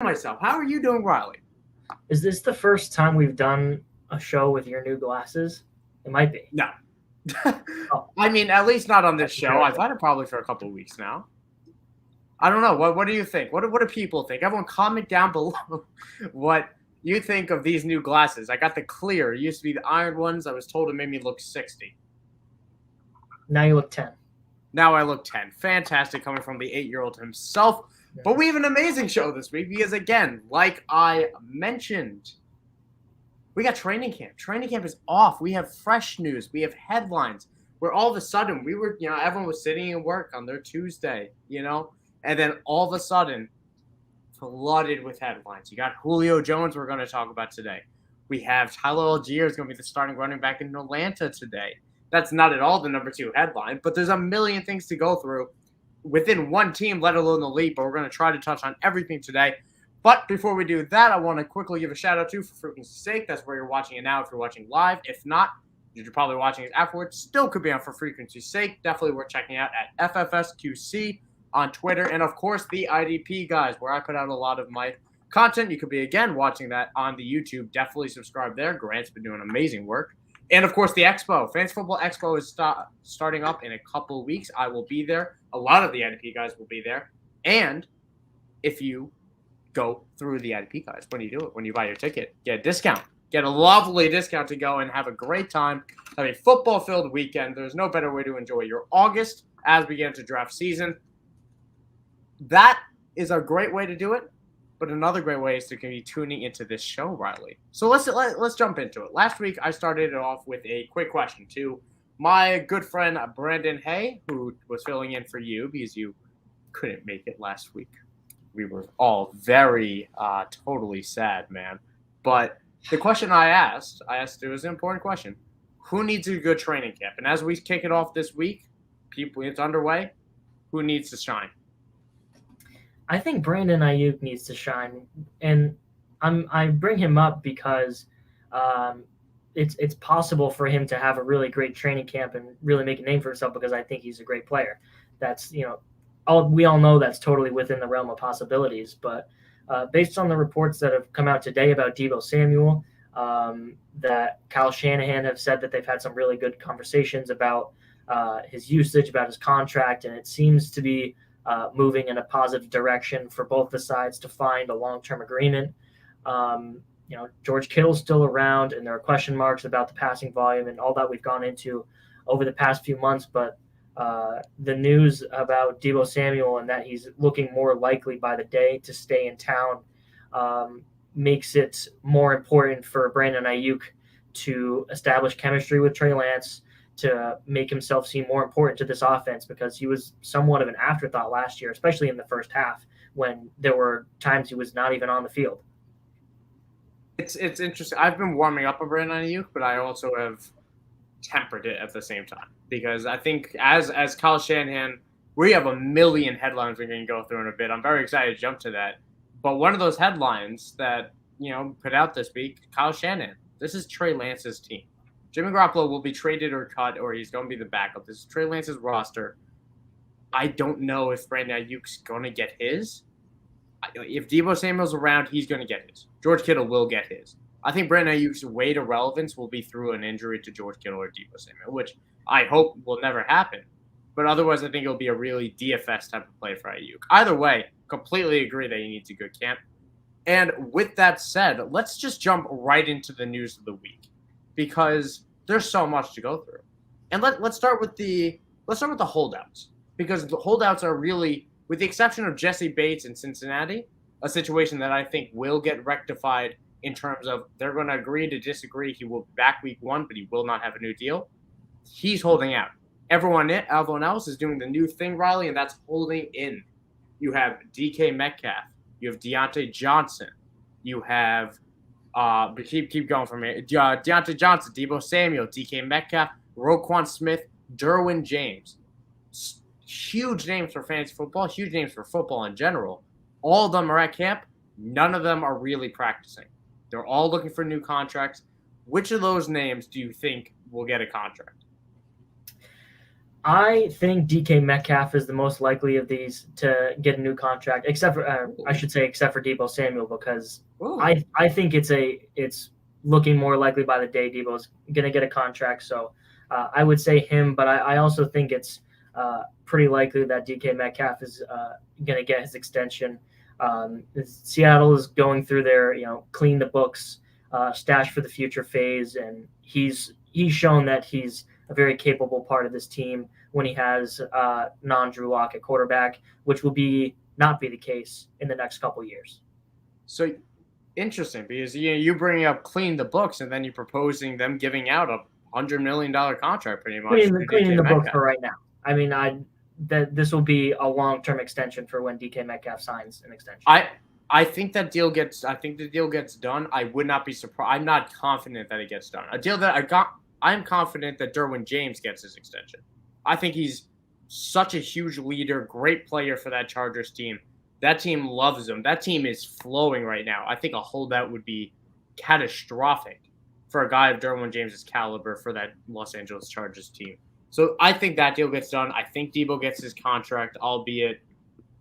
myself. How are you doing, Riley? Is this the first time we've done a show with your new glasses? It might be. No. Oh, I mean, at least not on this that's show. I've encouraging. had it probably for a couple of weeks now. I don't know. What do you think? What do people think? Everyone comment down below what you think of these new glasses. I got the clear. It used to be the iron ones. I was told it made me look 60. Now you look 10. Now I look 10. Fantastic coming from the 8-year-old himself. But we have an amazing show this week because, again, like I mentioned, we got training camp. Training camp is off. We have fresh news. We have headlines where all of a sudden we were, everyone was sitting in work on their Tuesday, and then all of a sudden flooded with headlines. You got Julio Jones we're going to talk about today. We have Tyler Algier is going to be the starting running back in Atlanta today. That's not at all the number 2 headline, but there's a million things to go through within one team, let alone the league. But we're going to try to touch on everything today. But before we do that, I want to quickly give a shout out to For Frequency's Sake. That's where you're watching it now if you're watching live. If not, you're probably watching it afterwards. Still could be on For Frequency's Sake. Definitely worth checking out at FFSQC on Twitter. And, of course, the IDP guys, where I put out a lot of my content. You could be, again, watching that on the YouTube. Definitely subscribe there. Grant's been doing amazing work. And, of course, the Expo. Fantasy Football Expo is starting up in a couple weeks. I will be there. A lot of the IDP guys will be there. And if you go through the IDP guys, when you do it, when you buy your ticket, get a discount. Get a lovely discount to go and have a great time. Have a football-filled weekend. There's no better way to enjoy your August as we get into draft season. That is a great way to do it. But another great way is to be tuning into this show, Riley. So let's jump into it. Last week, I started it off with a quick question to my good friend Brandon Hay, who was filling in for you because you couldn't make it last week. We were all very totally sad, man. But the question I asked it was an important question. Who needs a good training camp? And as we kick it off this week, it's underway. Who needs to shine? I think Brandon Ayuk needs to shine, and I bring him up because it's possible for him to have a really great training camp and really make a name for himself because I think he's a great player. That's we all know that's totally within the realm of possibilities. But based on the reports that have come out today about Deebo Samuel, that Kyle Shanahan have said that they've had some really good conversations about his usage, about his contract, and it seems to be moving in a positive direction for both the sides to find a long-term agreement. George Kittle's still around, and there are question marks about the passing volume and all that we've gone into over the past few months. But the news about Deebo Samuel and that he's looking more likely by the day to stay in town makes it more important for Brandon Ayuk to establish chemistry with Trey Lance, to make himself seem more important to this offense because he was somewhat of an afterthought last year, especially in the first half when there were times he was not even on the field. It's interesting. I've been warming up on Brandon Ayuk, but I also have tempered it at the same time because I think as Kyle Shanahan, we have a million headlines we're going to go through in a bit. I'm very excited to jump to that. But one of those headlines that, put out this week, Kyle Shanahan, this is Trey Lance's team. Jimmy Garoppolo will be traded or cut, or he's going to be the backup. This is Trey Lance's roster. I don't know if Brandon Ayuk's going to get his. If Deebo Samuel's around, he's going to get his. George Kittle will get his. I think Brandon Ayuk's way to relevance will be through an injury to George Kittle or Deebo Samuel, which I hope will never happen. But otherwise, I think it'll be a really DFS type of play for Ayuk. Either way, completely agree that he needs a good camp. And with that said, let's just jump right into the news of the week because there's so much to go through. And let's start with the holdouts because the holdouts are really, with the exception of Jesse Bates in Cincinnati, a situation that I think will get rectified in terms of they're going to agree to disagree. He will be back week 1, but he will not have a new deal. He's holding out. Everyone else is doing the new thing, Riley, and that's holding in. You have DK Metcalf. You have Deontay Johnson. You have keep going from here. Deontay Johnson, Deebo Samuel, DK Metcalf, Roquan Smith, Derwin James. Huge names for fantasy football, huge names for football in general. All of them are at camp. None of them are really practicing. They're all looking for new contracts. Which of those names do you think will get a contract? I think DK Metcalf is the most likely of these to get a new contract, except for I should say except for Debo Samuel, because Ooh. I think it's looking more likely by the day Debo's going to get a contract. So I would say him, but I also think it's pretty likely that DK Metcalf is going to get his extension. Seattle is going through their clean the books, stash for the future phase, and he's shown that he's a very capable part of this team when he has non-Drew Lock at quarterback, which will not be the case in the next couple years. So interesting, because you bringing up clean the books, and then you're proposing them giving out $100 million contract, pretty much. Cleaning the books for right now. I mean, that this will be a long-term extension for when DK Metcalf signs an extension. I think the deal gets done. I would not be surprised. I'm not confident that it gets done. A deal that I'm confident that Derwin James gets his extension. I think he's such a huge leader, great player for that Chargers team. That team loves him. That team is flowing right now. I think a holdout would be catastrophic for a guy of Derwin James' caliber for that Los Angeles Chargers team. So I think that deal gets done. I think Debo gets his contract, albeit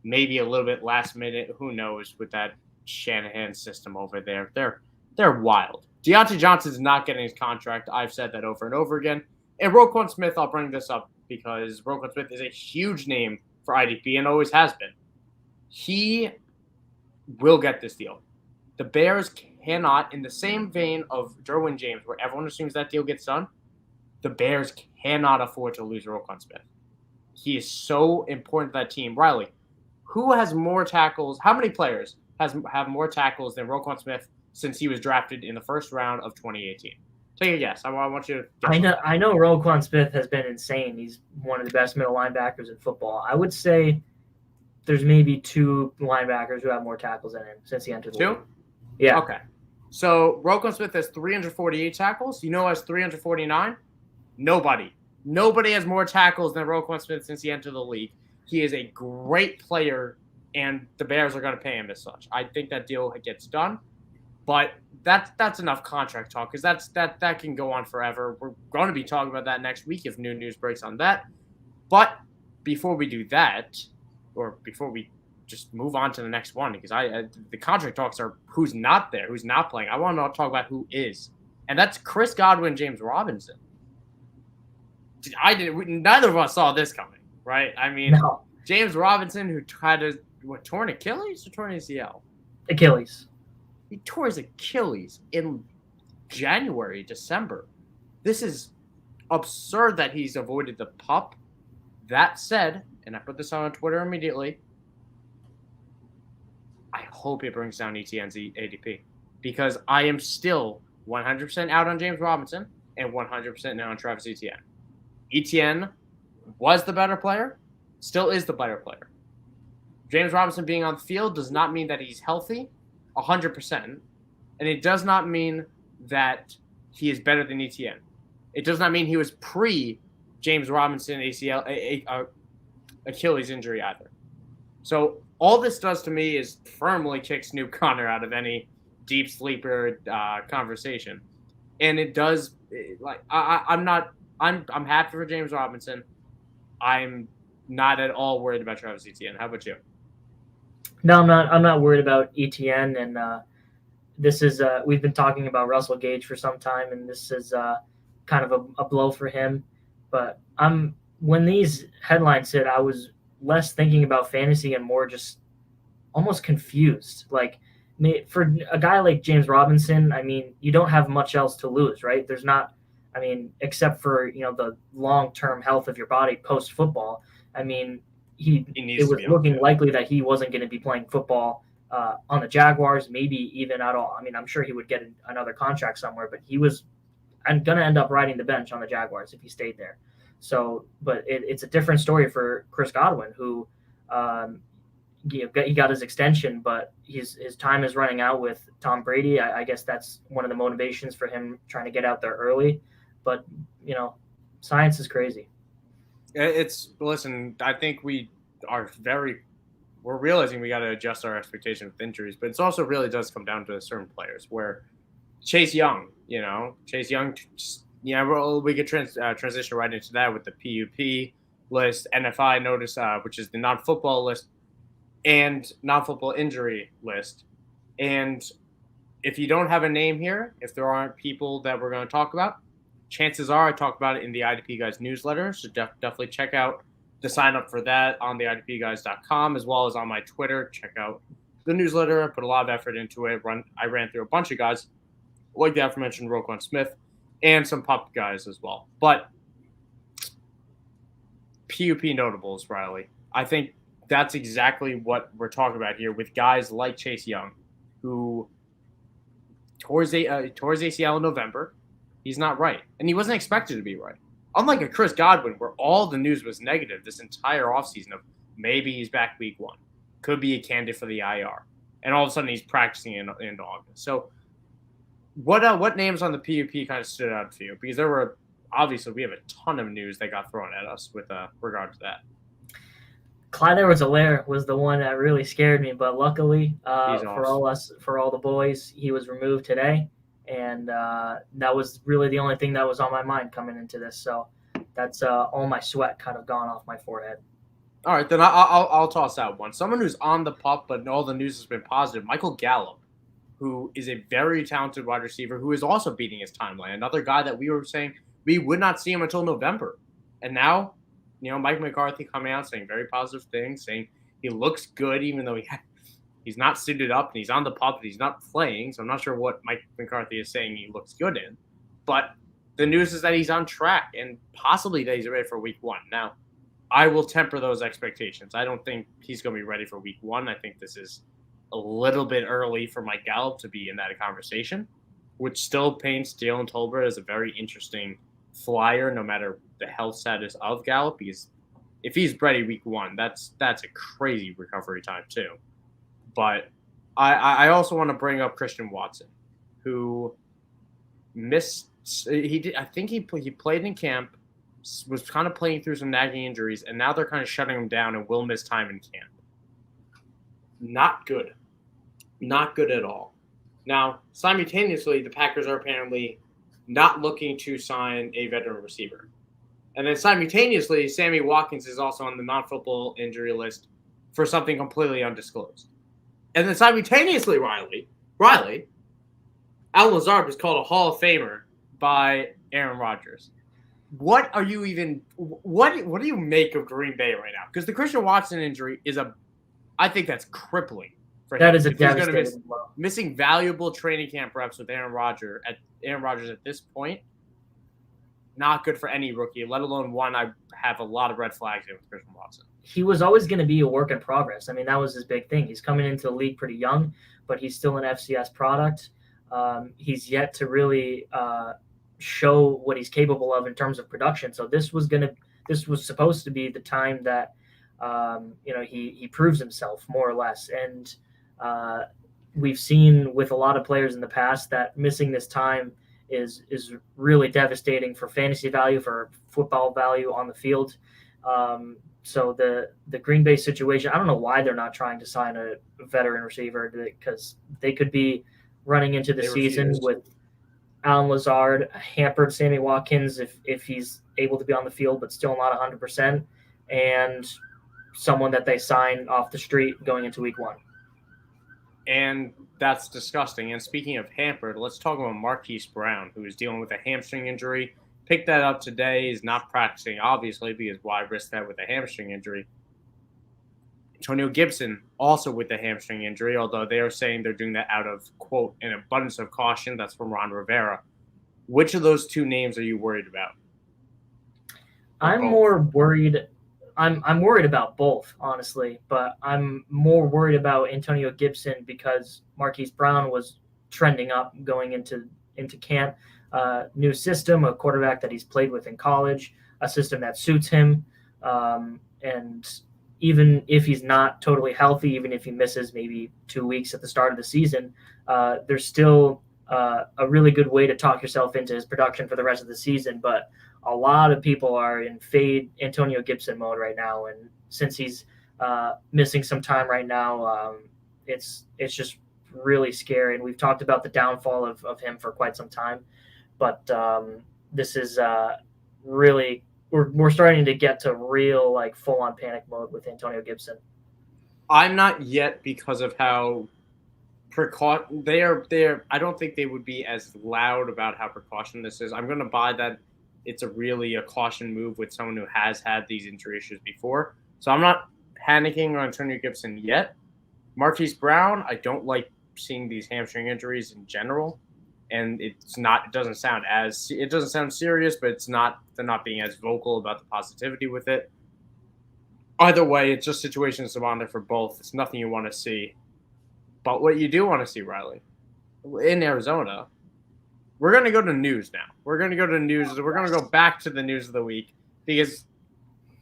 maybe a little bit last minute. Who knows with that Shanahan system over there. They're wild. Deontay Johnson's not getting his contract. I've said that over and over again. And Roquan Smith, I'll bring this up because Roquan Smith is a huge name for IDP and always has been. He will get this deal. The Bears cannot, in the same vein of Derwin James, where everyone assumes that deal gets done, the Bears cannot afford to lose Roquan Smith. He is so important to that team. Riley, who has more tackles? How many players have more tackles than Roquan Smith since he was drafted in the first round of 2018? Take a guess. I want you to guess. I know Roquan Smith has been insane. He's one of the best middle linebackers in football. I would say there's maybe 2 linebackers who have more tackles than him since he entered the league. 2? Yeah. Okay. So Roquan Smith has 348 tackles. You know who has 349? Nobody. Nobody has more tackles than Roquan Smith since he entered the league. He is a great player, and the Bears are going to pay him as such. I think that deal gets done, but that's enough contract talk because that can go on forever. We're going to be talking about that next week if new news breaks on that. But before we do that, or before we just move on to the next one, because the contract talks are who's not there, who's not playing. I want to talk about who is, and that's Chris Godwin, James Robinson. Neither of us saw this coming, right? I mean, No. James Robinson, who had torn Achilles or torn ACL? Achilles. He tore his Achilles in January, December. This is absurd that he's avoided the PUP. That said, and I put this on Twitter immediately, I hope it brings down ETN's ADP because I am still 100% out on James Robinson and 100% now on Travis Etienne. Etienne was the better player, still is the better player. James Robinson being on the field does not mean that he's healthy 100%, and it does not mean that he is better than Etienne. It does not mean he was pre-James Robinson ACL, Achilles injury either. So all this does to me is firmly kick Snoop Conner out of any deep sleeper conversation, and it does. I'm happy for James Robinson. I'm not at all worried about Travis Etienne. How about you? No, I'm not worried about Etienne, and this is we've been talking about Russell Gage for some time, and this is kind of a blow for him. But when these headlines hit, I was less thinking about fantasy and more just almost confused. Like for a guy like James Robinson, I mean, you don't have much else to lose, right? There's not, I mean, except for the long-term health of your body post-football. I mean, it was looking likely that he wasn't going to be playing football on the Jaguars, maybe even at all. I mean, I'm sure he would get another contract somewhere, but he was going to end up riding the bench on the Jaguars if he stayed there. So, but it's a different story for Chris Godwin, who he got his extension, but his time is running out with Tom Brady. I guess that's one of the motivations for him trying to get out there early. But science is crazy. Listen, I think we're realizing we got to adjust our expectations with injuries, but it also really does come down to certain players where Chase Young, we could transition right into that with the PUP. list, NFI notice, which is the non-football list, and non-football injury list. And if you don't have a name here, if there aren't people that we're going to talk about, chances are I talk about it in the IDP Guys newsletter. So definitely check out the sign up for that on the IDPguys.com, as well as on my Twitter. Check out the newsletter. I put a lot of effort into it. I ran through a bunch of guys like the aforementioned Roquan Smith and some pup guys as well. But PUP notables, Riley. I think that's exactly what we're talking about here with guys like Chase Young, who tore his ACL in November. He's not right. And he wasn't expected to be right. Unlike a Chris Godwin, where all the news was negative this entire offseason of maybe he's back week 1, could be a candidate for the IR. And all of a sudden he's practicing in August. So what names on the PUP kind of stood out for you? Because there were, obviously, we have a ton of news that got thrown at us with regard to that. Clyde Edwards-Helaire was the one that really scared me, but luckily awesome. for all the boys, he was removed today, and that was really the only thing that was on my mind coming into this. So that's all my sweat kind of gone off my forehead. All right, then I'll toss out one. Someone who's on the pup, but all the news has been positive. Michael Gallup, who is a very talented wide receiver, who is also beating his timeline. Another guy that we were saying we would not see him until November, and now, Mike McCarthy coming out saying very positive things, saying he looks good even though he's not suited up and he's on the pup and he's not playing. So I'm not sure what Mike McCarthy is saying he looks good in, but the news is that he's on track and possibly that he's ready for week 1. Now, I will temper those expectations. I don't think he's going to be ready for week 1. I think this is a little bit early for Mike Gallup to be in that conversation, which still paints Jalen Tolbert as a very interesting flyer, no matter the health status of Gallup, because if he's ready week 1, that's a crazy recovery time too. But I also want to bring up Christian Watson, who missed. I think he played in camp, was kind of playing through some nagging injuries, and now they're kind of shutting him down and will miss time in camp. Not good. Not good at all. Now, simultaneously, the Packers are apparently not looking to sign a veteran receiver. And then simultaneously, Sammy Watkins is also on the non-football injury list for something completely undisclosed. And then simultaneously, Riley, Al Lazard was called a Hall of Famer by Aaron Rodgers. What do you make of Green Bay right now? Because the Christian Watson injury I think that's crippling for him. That is a devastating blow. Missing valuable training camp reps with Aaron Rodgers at this point, not good for any rookie, let alone one I have a lot of red flags in with Christian Watson. He was always going to be a work in progress. I mean, that was his big thing. He's coming into the league pretty young, but he's still an FCS product. He's yet to really show what he's capable of in terms of production. So this was supposed to be the time that he proves himself more or less. And we've seen with a lot of players in the past that missing this time is really devastating for fantasy value, for football value on the field. So the Green Bay situation, I don't know why they're not trying to sign a veteran receiver, because they could be running into the season with Alan Lazard, hampered Sammy Watkins if he's able to be on the field but still not 100%, and someone that they sign off the street going into week 1. And that's disgusting. And speaking of hampered, let's talk about Marquise Brown, who is dealing with a hamstring injury. Picked that up today. He's not practicing, obviously, because why risk that with a hamstring injury? Antonio Gibson, also with a hamstring injury, although they are saying they're doing that out of, quote, an abundance of caution. That's from Ron Rivera. Which of those two names are you worried about? I'm more worried. I'm worried about both, honestly, but I'm more worried about Antonio Gibson because Marquise Brown was trending up going into camp. New system, a quarterback that he's played with in college, a system that suits him. And even if he's not totally healthy, even if he misses maybe 2 weeks at the start of the season, there's still a really good way to talk yourself into his production for the rest of the season. But a lot of people are in fade Antonio Gibson mode right now. And since he's missing some time right now, it's just really scary. And we've talked about the downfall of him for quite some time. But this is really we're starting to get to real like full on panic mode with Antonio Gibson. I'm not yet because of how they're I don't think they would be as loud about how precaution this is. I'm going to buy that it's a caution move with someone who has had these injury issues before. So I'm not panicking on Antonio Gibson yet. Marquise Brown, I don't like seeing these hamstring injuries in general, and it doesn't sound serious, but they're not being as vocal about the positivity with it. Either way, it's just situations to monitor for both. It's nothing you want to see. But what you do want to see, Riley, in Arizona, we're going to go to news now. We're going to go to news. We're going to go back to the news of the week because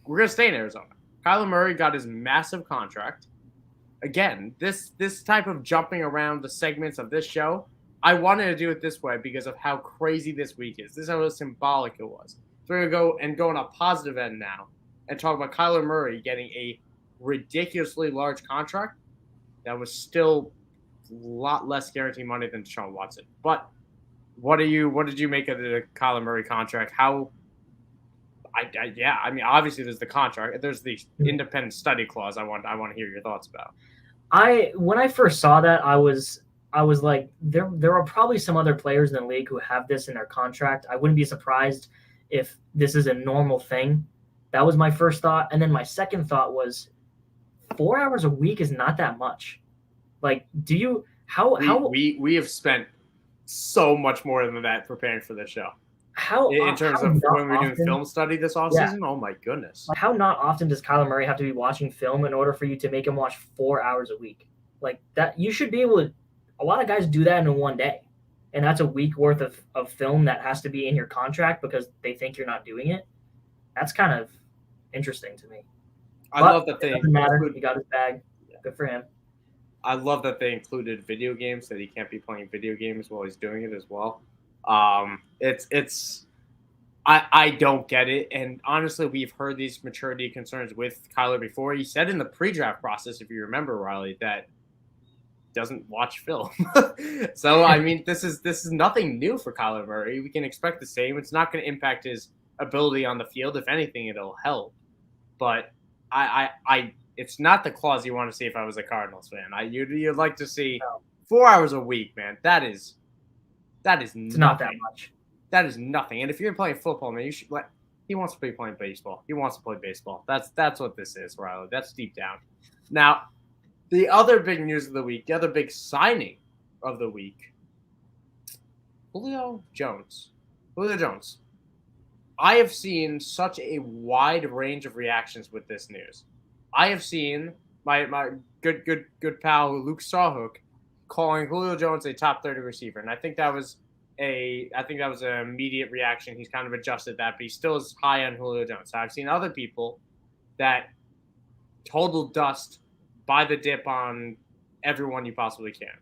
we're going to stay in Arizona. Kyler Murray got his massive contract. Again, this type of jumping around the segments of this show, I wanted to do it this way because of how crazy this week is. This is how symbolic it was. So we're going to go on a positive end now and talk about Kyler Murray getting a ridiculously large contract that was still a lot less guaranteed money than Deshaun Watson. But what did you make of the Kyler Murray contract? I mean, obviously there's the contract. There's the independent study clause. I want to hear your thoughts about. When I first saw that, I was like, there are probably some other players in the league who have this in their contract. I wouldn't be surprised if this is a normal thing. That was my first thought, and then my second thought was 4 hours a week is not that much. Like, we have spent so much more than that preparing for this show. In terms of when we're doing film study this offseason, oh my goodness. Like, how not often does Kyler Murray have to be watching film in order for you to make him watch 4 hours a week? Like that, you should be able to. A lot of guys do that in one day, and that's a week worth of film that has to be in your contract because they think you're not doing it. That's kind of interesting to me. I love that they doesn't matter. He got his bag. Good for him. I love that they included video games, that he can't be playing video games while he's doing it as well. I don't get it. And honestly, we've heard these maturity concerns with Kyler before. He said in the pre-draft process, if you remember, Riley, that doesn't watch film. So, I mean, this is nothing new for Kyler Murray. We can expect the same. It's not going to impact his ability on the field. If anything, it'll help. But it's not the clause you want to see if I was a Cardinals fan. You'd like to see 4 hours a week, man. That is it's not that much. That is nothing. And if you're playing football, man, you should he wants to be playing baseball. He wants to play baseball. That's what this is, Riley. That's deep down. Now, the other big news of the week, the other big signing of the week, Julio Jones. I have seen such a wide range of reactions with this news. I have seen my good pal Luke Sawhook calling Julio Jones a top 30 receiver, and I think that was an immediate reaction. He's kind of adjusted that, but he still is high on Julio Jones. So I've seen other people that total dust by the dip on everyone you possibly can.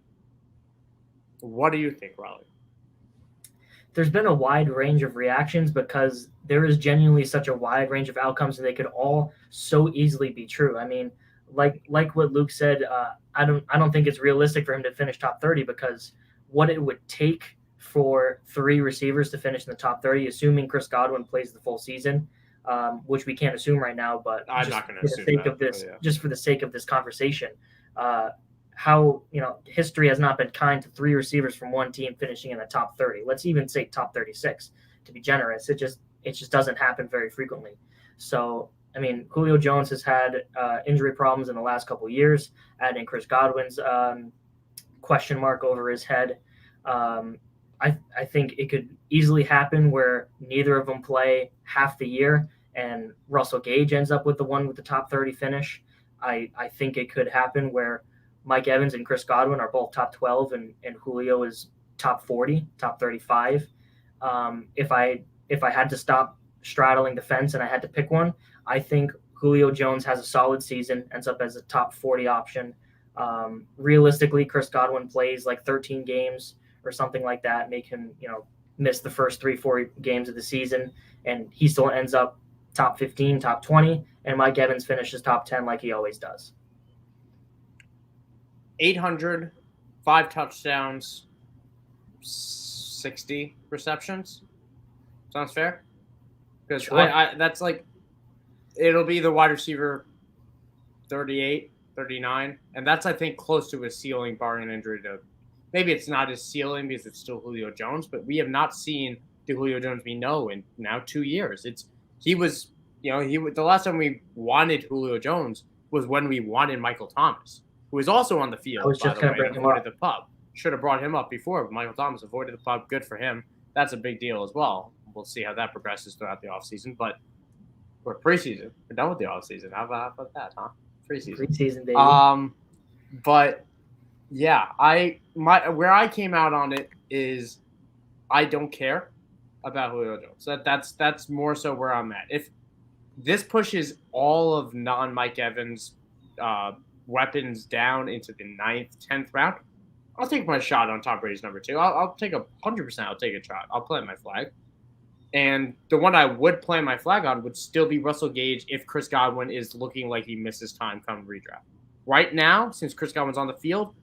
What do you think, Riley? There's been a wide range of reactions because there is genuinely such a wide range of outcomes, and they could all so easily be true. I mean, like what Luke said, I don't think it's realistic for him to finish top 30 because what it would take for 3 receivers to finish in the top 30, assuming Chris Godwin plays the full season, which we can't assume right now, but I'm not going to assume that. Just for the sake of this conversation, how history has not been kind to 3 receivers from one team finishing in the top 30. Let's even say top 36 to be generous. It just doesn't happen very frequently. So I mean, Julio Jones has had injury problems in the last couple of years. Adding Chris Godwin's question mark over his head, I think it could easily happen where neither of them play half the year, and Russell Gage ends up with the one with the top 30 finish. I think it could happen where Mike Evans and Chris Godwin are both top 12 and Julio is top 40, top 35. If I had to stop straddling the fence and I had to pick one, I think Julio Jones has a solid season, ends up as a top 40 option. Realistically, Chris Godwin plays like 13 games or something like that, make him, miss the first 3-4 games of the season, and he still ends up top 15, top 20, and Mike Evans finishes top 10 like he always does. 800, 5 touchdowns, 60 receptions. Sounds fair? because Sure. I that's like it'll be the wide receiver 38, 39, and that's I think close to his ceiling, barring an injury to. Maybe it's not his ceiling because it's still Julio Jones, but we have not seen the Julio Jones we know in now 2 years. He was the last time we wanted Julio Jones was when we wanted Michael Thomas, who was also on the I field, was by just the gonna way, bring and him avoided up. the pub. Should have brought him up before, but Michael Thomas avoided the pub. Good for him. That's a big deal as well. We'll see how that progresses throughout the offseason, but we're preseason. We're done with the offseason. How about that, huh? Preseason. Preseason, baby. But yeah, where I came out on it is I don't care about Julio Jones. That's more so where I'm at. If this pushes all of non-Mike Evans weapons down into the 9th, 10th round, I'll take my shot on Tom Brady's number 2. I'll take 100%. I'll take a shot. I'll plant my flag. And the one I would plant my flag on would still be Russell Gage if Chris Godwin is looking like he misses time come redraft. Right now, since Chris Godwin's on the field,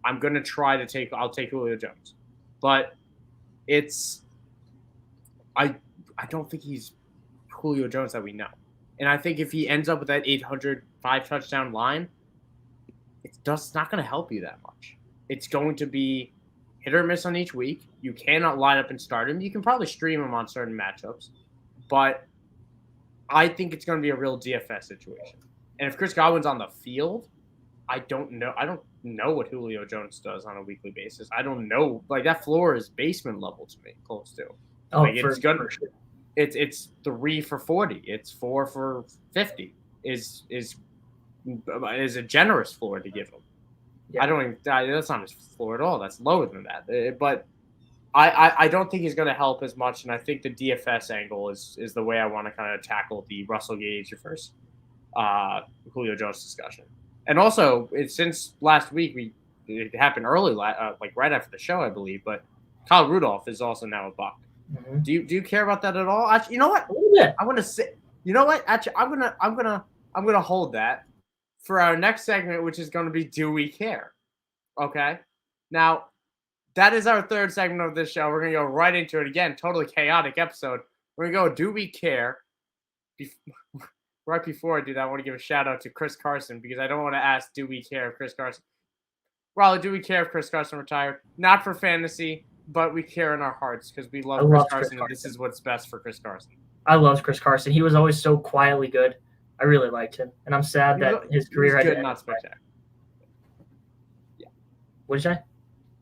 I'm going to I'll take Julio Jones. But I don't think he's Julio Jones that we know. And I think if he ends up with that 805 touchdown line, it's not going to help you that much. It's going to be hit or miss on each week. You cannot line up and start him. You can probably stream him on certain matchups. But I think it's going to be a real DFS situation. And if Chris Godwin's on the field, I don't know. I don't know what Julio Jones does on a weekly basis. I don't know. Like, that floor is basement level to me, close to. Oh, like, for sure. It's 3 for 40. It's 4 for 50. Is a generous floor to give him. Yeah. That's not his floor at all. That's lower than that. But I don't think he's going to help as much, and I think the DFS angle is the way I want to kind of tackle the Russell Gage versus Julio Jones discussion. And also, since last week, it happened early, like right after the show, I believe. But Kyle Rudolph is also now a Buck. Mm-hmm. Do you care about that at all? Actually, you know what? Yeah. I want to say. You know what? Actually, I'm gonna hold that for our next segment, which is going to be Do We Care? Okay. Now, that is our third segment of this show. We're going to go right into it again. Totally chaotic episode. We're going to go Do We Care? Right before I do that, I want to give a shout out to Chris Carson because I don't want to ask, do we care if Chris Carson? Raleigh, do we care if Chris Carson retired? Not for fantasy, but we care in our hearts because we love Chris Carson, and this is what's best for Chris Carson. I love Chris Carson. He was always so quietly good. I really liked him, and I'm sad that his career had good, not spectacular. Yeah. What did you say?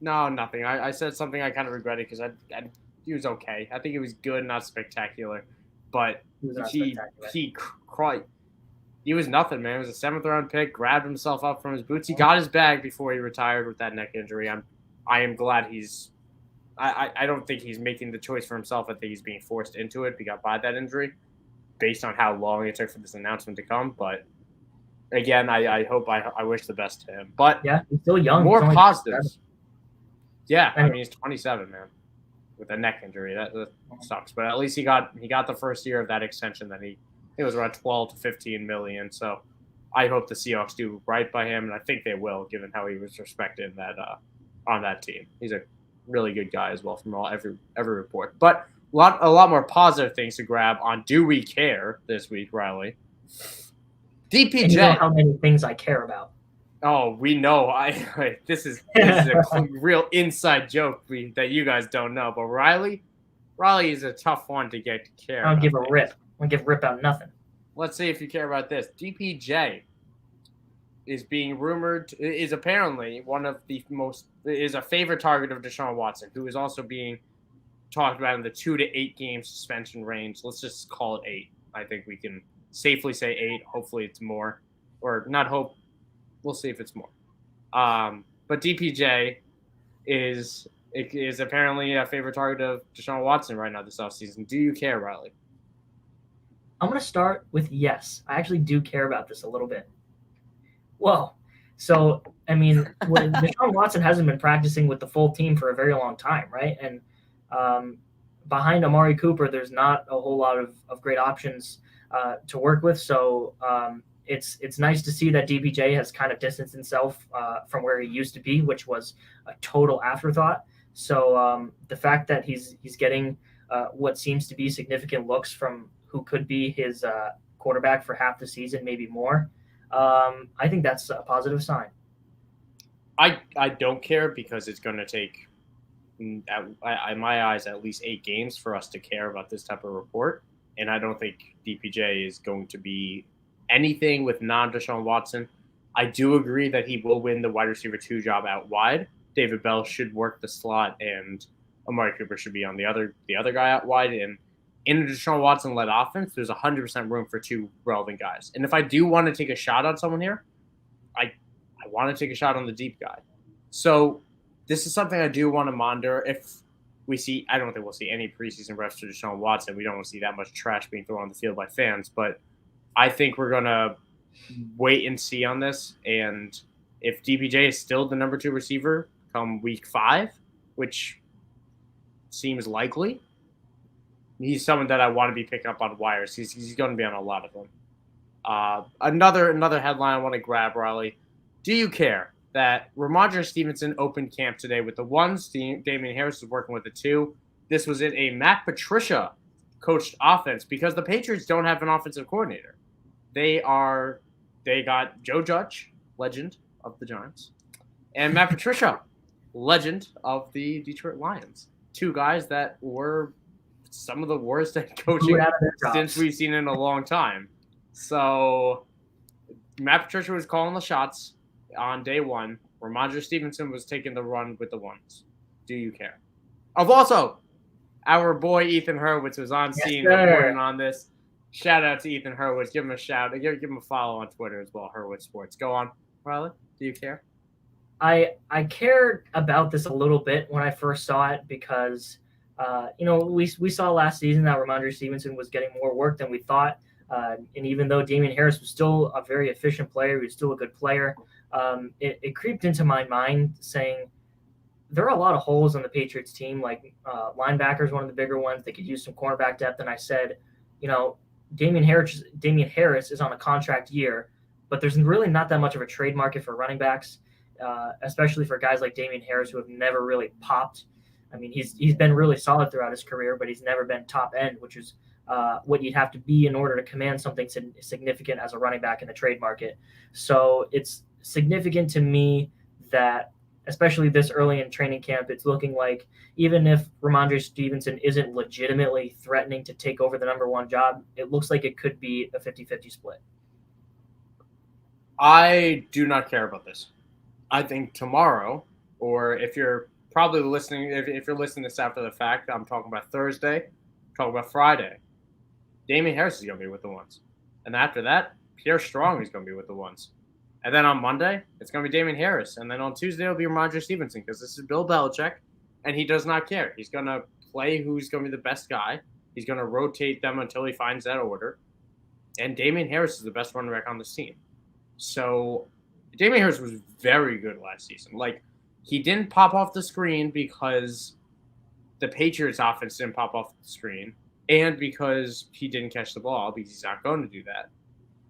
No, nothing. I said something I kind of regretted because he was okay. I think he was good, not spectacular, but he cried. He was nothing, man. He was a 7th round pick. Grabbed himself up from his boots. He got his bag before he retired with that neck injury. I am glad he's. I don't think he's making the choice for himself. I think he's being forced into it by that injury, based on how long it took for this announcement to come. But again, I hope I wish the best to him. But yeah, he's still young. More positives. Yeah, I mean he's 27, man, with a neck injury. That sucks. But at least he got the first year of that extension that it was around 12 to 15 million. So I hope the Seahawks do right by him, and I think they will, given how he was respected on that team. He's a really good guy as well from every report. But a lot more positive things to grab on Do We Care this week, Riley. DPJ. And you know how many things I care about. Oh, we know. This is a real inside joke that you guys don't know. But Riley is a tough one to get to care. I don't give a rip. I don't give a rip about nothing. Let's see if you care about this. DPJ is being rumored, is apparently is a favorite target of Deshaun Watson, who is also being talked about in the 2 to 8 game suspension range. Let's just call it 8. I think we can safely say 8. Hopefully it's more, or not hope. We'll see if it's more. But DPJ is apparently a favorite target of Deshaun Watson right now this offseason. Do you care, Riley? I'm going to start with yes. I actually do care about this a little bit. Whoa. So, I mean, Deshaun Watson hasn't been practicing with the full team for a very long time, right? And behind Amari Cooper, there's not a whole lot of great options to work with. So it's nice to see that DPJ has kind of distanced himself from where he used to be, which was a total afterthought. So the fact that he's getting what seems to be significant looks from who could be his quarterback for half the season, maybe more, I think that's a positive sign. I don't care because it's going to take, in my eyes, at least 8 games for us to care about this type of report. And I don't think DPJ is going to be anything with non-Deshaun Watson. I do agree that he will win the wide receiver 2 job out wide. David Bell should work the slot, and Amari Cooper should be on the other guy out wide. And in a Deshaun Watson-led offense, there's 100% room for 2 relevant guys. And if I do want to take a shot on someone here, I want to take a shot on the deep guy. So this is something I do want to monitor. If we see, I don't think we'll see any preseason reps to Deshaun Watson. We don't want to see that much trash being thrown on the field by fans. But I think we're going to wait and see on this. And if DPJ is still the number 2 receiver come week 5, which seems likely, he's someone that I want to be picking up on wires. He's going to be on a lot of them. Another headline I want to grab, Riley. Do you care that Ramondre Stevenson opened camp today with the 1s? Damian Harris is working with the 2. This was in a Matt Patricia coached offense because the Patriots don't have an offensive coordinator. They got Joe Judge, legend of the Giants, and Matt Patricia, legend of the Detroit Lions. 2 guys that were some of the worst at coaching since we've seen in a long time. So Matt Patricia was calling the shots on day 1. Ramondre Stevenson was taking the run with the 1s. Do you care? Also, our boy Ethan Hurwitz was on scene reporting on this. Shout out to Ethan Hurwitz. Give him a shout. Give him a follow on Twitter as well, Hurwitz Sports. Go on, Riley. Do you care? I cared about this a little bit when I first saw it because, we saw last season that Ramondre Stevenson was getting more work than we thought. And even though Damian Harris was still a very efficient player, he was still a good player, it creeped into my mind saying there are a lot of holes on the Patriots team. Like linebacker is one of the bigger ones. They could use some cornerback depth. And I said, Damian Harris is on a contract year, but there's really not that much of a trade market for running backs, especially for guys like Damian Harris who have never really popped. I mean, he's been really solid throughout his career, but he's never been top end, which is what you'd have to be in order to command something significant as a running back in the trade market. So it's significant to me that, especially this early in training camp, it's looking like even if Ramondre Stevenson isn't legitimately threatening to take over the number 1 job, it looks like it could be a 50-50 split. I do not care about this. I think tomorrow, or if you're probably listening, if you're listening to this after the fact, I'm talking about Thursday, I'm talking about Friday, Damian Harris is going to be with the 1s. And after that, Pierre Strong is going to be with the 1s. And then on Monday, it's going to be Damian Harris. And then on Tuesday, it'll be Ramondre Stevenson because this is Bill Belichick, and he does not care. He's going to play who's going to be the best guy. He's going to rotate them until he finds that order. And Damian Harris is the best running back on this team. So Damian Harris was very good last season. Like, he didn't pop off the screen because the Patriots offense didn't pop off the screen and because he didn't catch the ball because he's not going to do that.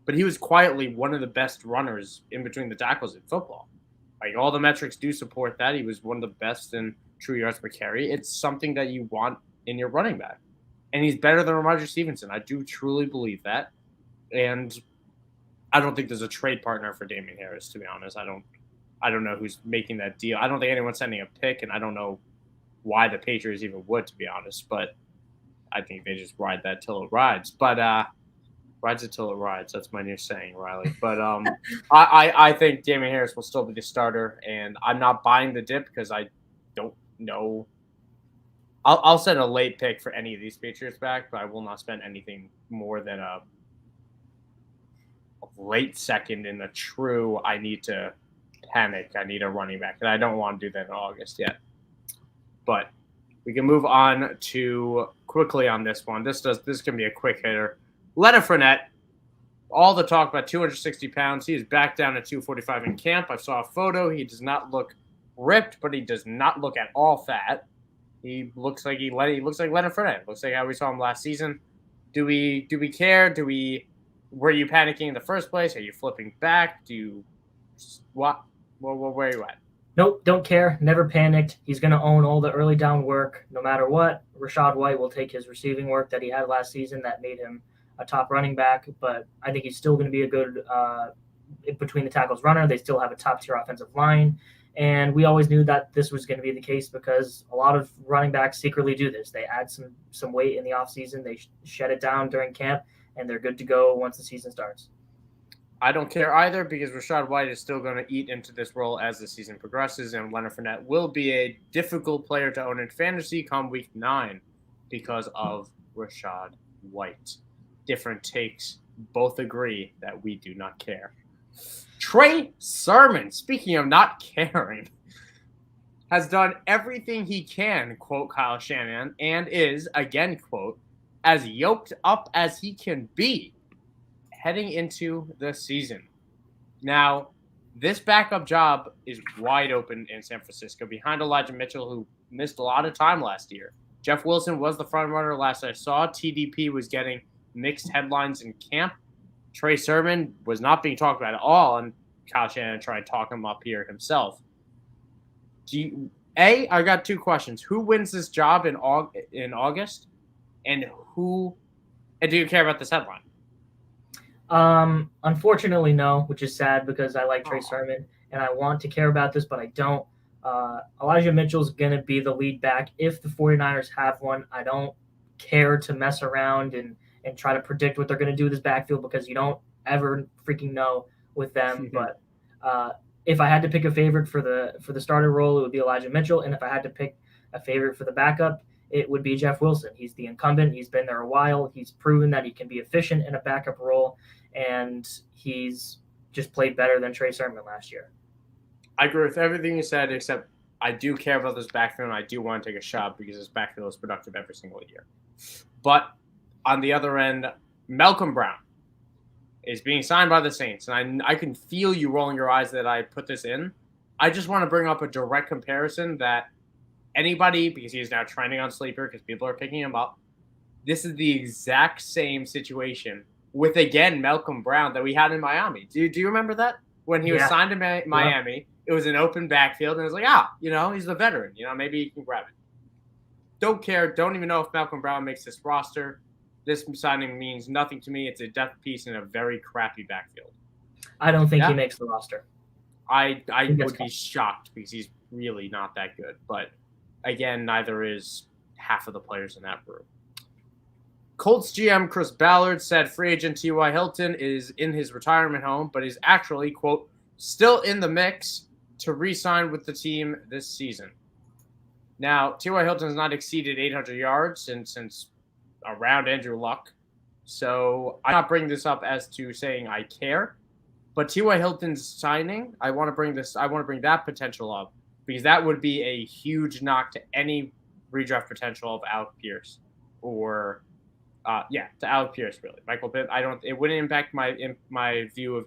But he was quietly one of the best runners in between the tackles in football. Like, all the metrics do support that. He was one of the best in true yards per carry. It's something that you want in your running back. And he's better than Ramondre Stevenson. I do truly believe that. And I don't think there's a trade partner for Damian Harris, to be honest. I don't know who's making that deal. I don't think anyone's sending a pick, and I don't know why the Patriots even would, to be honest. But I think they just ride that till it rides. But rides it till it rides. That's my new saying, Riley. But I think Damian Harris will still be the starter, and I'm not buying the dip because I don't know. I'll send a late pick for any of these Patriots back, but I will not spend anything more than a late second in a true I need to panic. I need a running back, and I don't want to do that in August yet. But we can move on to quickly on this one. This can be a quick hitter. Leonard Fournette, all the talk about 260 pounds. He is back down at 245 in camp. I saw a photo. He does not look ripped, but he does not look at all fat. He looks like Leonard Fournette. Looks like how we saw him last season. Do we care? Were you panicking in the first place? Are you flipping back? Where are you at? Nope, don't care. Never panicked. He's going to own all the early down work no matter what. Rashad White will take his receiving work that he had last season that made him a top running back, but I think he's still going to be a good between the tackles runner. They still have a top tier offensive line. And we always knew that this was going to be the case because a lot of running backs secretly do this. They add some weight in the offseason, they shed it down during camp, and they're good to go once the season starts. I don't care either because Rashad White is still going to eat into this role as the season progresses, and Leonard Fournette will be a difficult player to own in fantasy come week 9 because of Rashad White. Different takes, both agree that we do not care. Trey Sermon, speaking of not caring, has done everything he can, quote Kyle Shanahan, and is, again, quote, as yoked up as he can be heading into the season. Now, this backup job is wide open in San Francisco behind Elijah Mitchell, who missed a lot of time last year. Jeff Wilson was the front runner last I saw. TDP was getting mixed headlines in camp. Trey Sermon was not being talked about at all, and Kyle Shanahan tried to talk him up here himself. I got 2 questions. Who wins this job in August? And do you care about this headline? Unfortunately, no, which is sad because I like Trey Sermon and I want to care about this, but I don't. Elijah Mitchell's going to be the lead back if the 49ers have one. I don't care to mess around and try to predict what they're going to do with this backfield because you don't ever freaking know with them. But if I had to pick a favorite for the starter role, it would be Elijah Mitchell. And if I had to pick a favorite for the backup, it would be Jeff Wilson. He's the incumbent. He's been there a while. He's proven that he can be efficient in a backup role, and he's just played better than Trey Sermon last year. I agree with everything you said, except I do care about this backfield, and I do want to take a shot because this backfield is productive every single year. But on the other end, Malcolm Brown is being signed by the Saints, and I can feel you rolling your eyes that I put this in. I just want to bring up a direct comparison that anybody, because he is now trending on Sleeper because people are picking him up, this is the exact same situation with, again, Malcolm Brown that we had in Miami. Do you remember that? When he was signed to Miami, it was an open backfield, and it was like, he's the veteran. Maybe he can grab it. Don't care. Don't even know if Malcolm Brown makes this roster. This signing means nothing to me. It's a depth piece in a very crappy backfield. I don't think he makes the roster. I would be shocked because he's really not that good. But, again, neither is half of the players in that room. Colts GM Chris Ballard said free agent T.Y. Hilton is in his retirement home, but is actually, quote, still in the mix to re-sign with the team this season. Now, T.Y. Hilton has not exceeded 800 yards since around Andrew Luck. So I'm not bringing this up as to saying I care, but T.Y. Hilton's signing, I want to bring that potential up because that would be a huge knock to any redraft potential of Alec Pierce or to Alec Pierce, really. Michael Pittman, it wouldn't impact my view of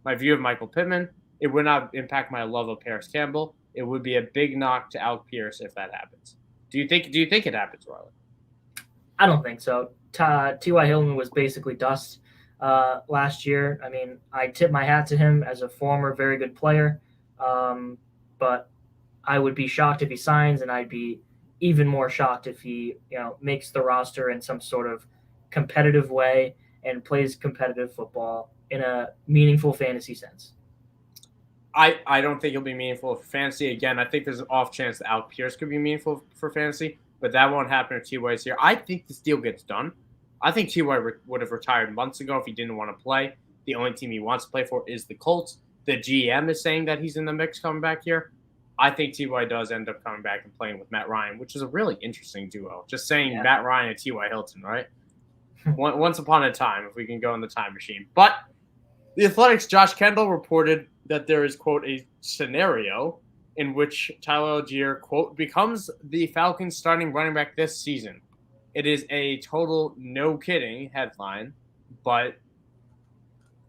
my view of Michael Pittman. It would not impact my love of Paris Campbell. It would be a big knock to Alec Pierce if that happens. Do you think it happens, Riley? I don't think so. T.Y. Hilton was basically dust last year. I mean, I tip my hat to him as a former very good player, but I would be shocked if he signs, and I'd be even more shocked if he makes the roster in some sort of competitive way and plays competitive football in a meaningful fantasy sense. I don't think he'll be meaningful for fantasy. Again, I think there's an off chance that Alec Pierce could be meaningful for fantasy, but that won't happen if T.Y.'s here. I think this deal gets done. I think T.Y. would have retired months ago if he didn't want to play. The only team he wants to play for is the Colts. The GM is saying that he's in the mix coming back here. I think T.Y. does end up coming back and playing with Matt Ryan, which is a really interesting duo. Just saying Matt Ryan and T.Y. Hilton, right? Once upon a time, if we can go in the time machine. But the Athletics' Josh Kendall reported that there is, quote, a scenario in which Tyler Algier, quote, becomes the Falcons' starting running back this season. It is a total no kidding headline, but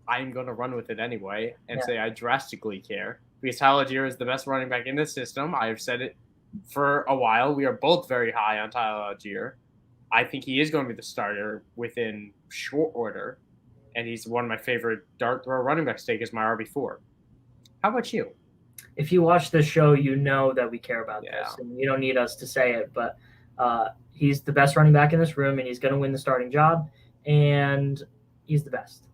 I'm going to run with it anyway and say I drastically care because Tyler Algier is the best running back in the system. I have said it for a while. We are both very high on Tyler Algier. I think he is going to be the starter within short order, and he's one of my favorite dart throw running backs. Take as my RB4. How about you? If you watch this show, you know that we care about Yeah. this, and you don't need us to say it. But he's the best running back in this room, and he's going to win the starting job, and he's the best.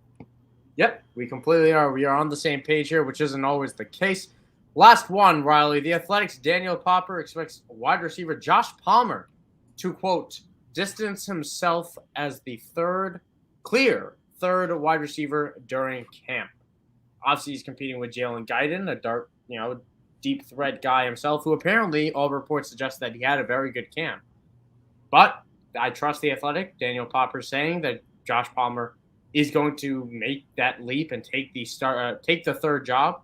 Yep, we completely are. We are on the same page here, which isn't always the case. Last one, Riley. The Athletics' Daniel Popper expects wide receiver Josh Palmer to, quote, distance himself as the clear third wide receiver during camp. Obviously, he's competing with Jalen Guyton, a dark, deep threat guy himself, who apparently all reports suggest that he had a very good camp. But I trust the Athletic. Daniel Popper saying that Josh Palmer is going to make that leap and take the third job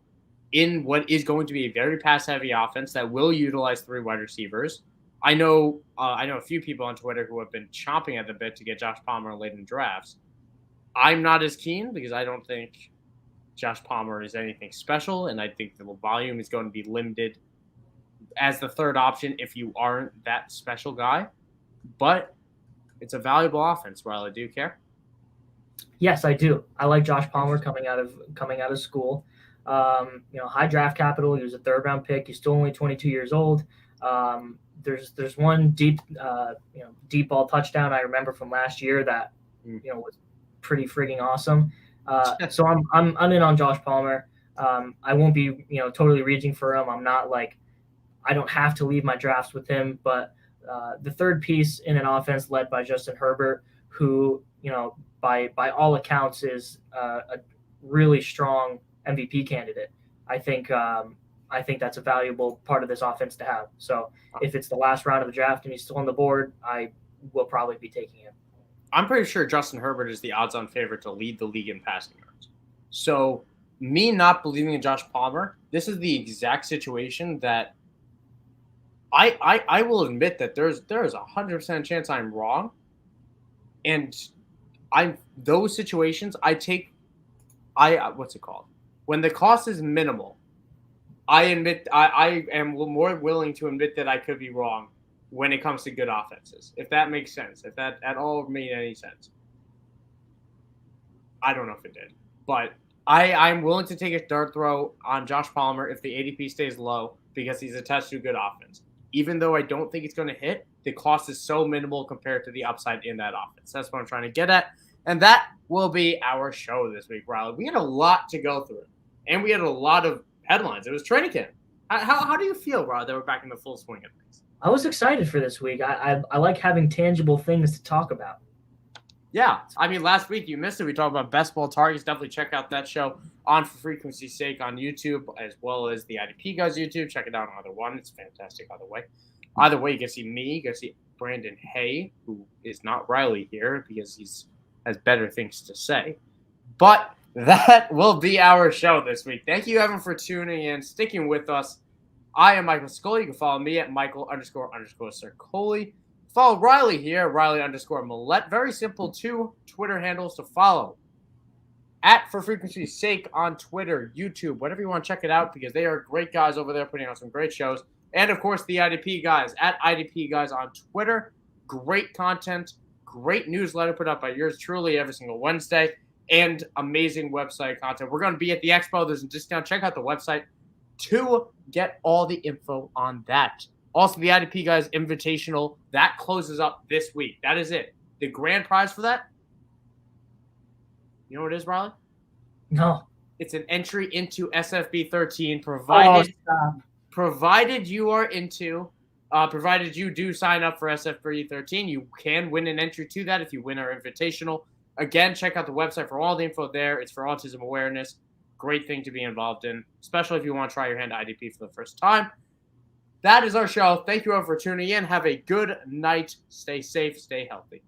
in what is going to be a very pass-heavy offense that will utilize 3 wide receivers. I know a few people on Twitter who have been chomping at the bit to get Josh Palmer late in drafts. I'm not as keen because I don't think Josh Palmer is anything special, and I think the volume is going to be limited as the third option if you aren't that special guy. But it's a valuable offense, Riley. Do you care? Yes, I do. I like Josh Palmer coming out of school. High draft capital. He was a 3rd-round pick. He's still only 22 years old. There's one deep ball touchdown I remember from last year that was pretty frigging awesome. So I'm in on Josh Palmer. I won't be totally reaching for him. I'm not like I don't have to leave my drafts with him, but the third piece in an offense led by Justin Herbert, who by all accounts is a really strong MVP candidate. I think that's a valuable part of this offense to have. So if it's the last round of the draft and he's still on the board, I will probably be taking him. I'm pretty sure Justin Herbert is the odds-on favorite to lead the league in passing yards. So me not believing in Josh Palmer, this is the exact situation that I will admit that there is 100% chance I'm wrong. And those situations what's it called? When the cost is minimal, I admit I am more willing to admit that I could be wrong when it comes to good offenses, if that makes sense, if that at all made any sense. I don't know if it did, but I'm willing to take a dart throw on Josh Palmer if the ADP stays low because he's attached to a good offense. Even though I don't think it's going to hit, the cost is so minimal compared to the upside in that offense. That's what I'm trying to get at. And that will be our show this week, Riley. We had a lot to go through, and we had a lot of headlines. It was training camp. How do you feel, Riley, that we're back in the full swing of things? I was excited for this week. I like having tangible things to talk about. Yeah. I mean, last week you missed it. We talked about best ball targets. Definitely check out that show on For Frequency's Sake on YouTube, as well as the IDP Guys YouTube. Check it out on either one. It's fantastic either way. Either way, you can see me. You can see Brandon Hay, who is not Riley here because he's has better things to say. But that will be our show this week. Thank you, everyone, for tuning in, sticking with us. I am Michael Scully. You can follow me at Michael__Circoli. Follow Riley here, Riley_Millette. Very simple 2 Twitter handles to follow. At For Frequency's Sake on Twitter, YouTube, whatever you want to check it out because they are great guys over there putting on some great shows. And, of course, the IDP Guys at IDP Guys on Twitter. Great content, great newsletter put up by yours truly every single Wednesday, and amazing website content. We're going to be at the Expo. There's a discount. Check out the website to get all the info on that. Also, the IDP Guys Invitational, that closes up this week. That is it. The grand prize for that, you know what it is, Riley? No. It's an entry into SFB 13, provided you are into, provided you do sign up for SFB 13. You can win an entry to that if you win our Invitational. Again, check out the website for all the info there. It's for autism awareness. Great thing to be involved in, especially if you want to try your hand at IDP for the first time. That is our show. Thank you all for tuning in. Have a good night. Stay safe. Stay healthy.